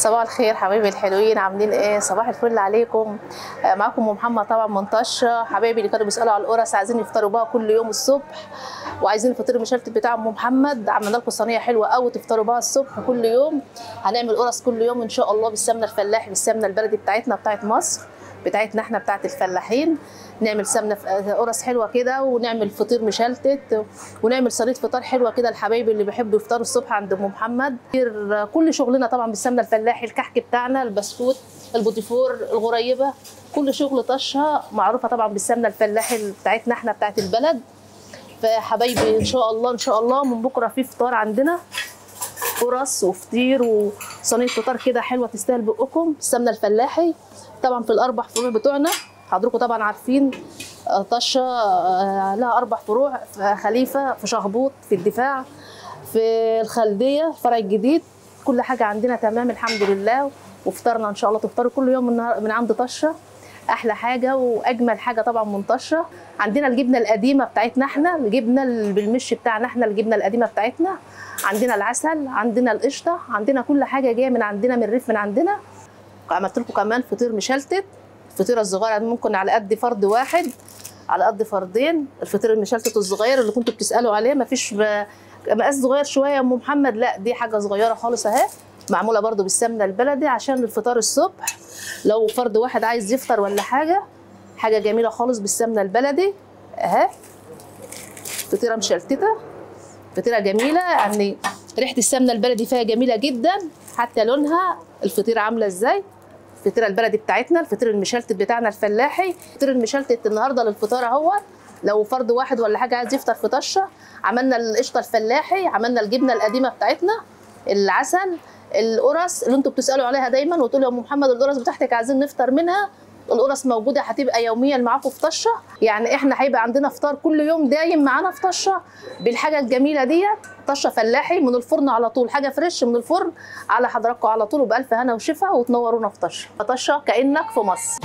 صباح الخير حبايبي الحلوين، عاملين ايه؟ صباح الفل عليكم. معاكم ام محمد طبعا من طشه. حبايبي اللي كانوا بيسالوا على القرص عايزين يفطروا بقى كل يوم الصبح، وعايزين الفطير المشلتت بتاع ام محمد. عملنا لكم صينيه حلوه قوي تفطروا بقى الصبح كل يوم. هنعمل قرص كل يوم ان شاء الله بالسمنه الفلاحي، بالسمنه البلدي بتاعتنا بتاعت مصر، بتاعتنا احنا بتاعت الفلاحين. نعمل سمنه قرص حلوه كده، ونعمل فطير مشلتت، ونعمل صينيه فطار حلوه كده لحبايبي اللي بيحبوا يفطروا الصبح عند ام محمد. كل شغلنا طبعا بالسمنه الفلاحي، الكحك بتاعنا، البسكوت، البوتيفور، الغريبه، كل شغل طشه معروفه طبعا بالسمنه الفلاحي بتاعتنا احنا بتاعت البلد. فحبايبي ان شاء الله ان شاء الله من بكره في فطار عندنا، قرص وفطير وصينيه فطار كده حلوه تستاهل بقكم. السمنه الفلاحي طبعا في الاربع فروع بتوعنا، حضراتكم طبعا عارفين. طشه لها 4 فروع، في خليفه، في شهبوط، في الدفاع، في الخلديه، الفرع الجديد. كل حاجه عندنا تمام الحمد لله. وفطرنا ان شاء الله تفطروا كل يوم من عند طشه. احلى حاجه واجمل حاجه طبعا من طشه. عندنا الجبنه القديمه بتاعتنا احنا، الجبنه بالمش بتاعنا احنا، الجبنه القديمه بتاعتنا. عندنا العسل، عندنا القشطه، عندنا كل حاجه جايه من عندنا، من الريف من عندنا. عملت لكم كمان فطير مشلتت، الفطيره الصغيره ممكن على قد فرد واحد، على قد فردين. الفطير المشلتت الصغير اللي كنتوا بتسالوا عليه، مفيش مقاس صغير شويه يا ام محمد، لا دي حاجه صغيره خالص اهي، معموله برده بالسمنه البلدي عشان الفطار الصبح. لو فرد واحد عايز يفطر ولا حاجه، حاجه جميله خالص بالسمنه البلدي اهي. فطيره مشلتته، فطيره جميله، يعني ريحه السمنه البلدي فيها جميله جدا، حتى لونها الفطيره عامله ازاي. الفطيره البلدي بتاعتنا، الفطير المشلتت بتاعنا الفلاحي. الفطير المشلتت النهارده للفطار اهوت، لو فرد واحد ولا حاجه عايز يفطر في طشه. عملنا القشطه الفلاحي، عملنا الجبنه القديمه بتاعتنا، العسل، القرص اللي انتوا بتسالوا عليها دايما وتقولوا يا ام محمد القرص بتاعتك عايزين نفطر منها. القرص موجوده، هتبقى يوميا معاكم في طشه، يعني احنا هيبقى عندنا فطار كل يوم دايم معانا في طشه بالحاجه الجميله ديت. طشه فلاحي من الفرن على طول، حاجه فريش من الفرن على حضراتكم على طول، وبالف هنا وشفا، وتنورونا في طشه. طشه كانك في مصر.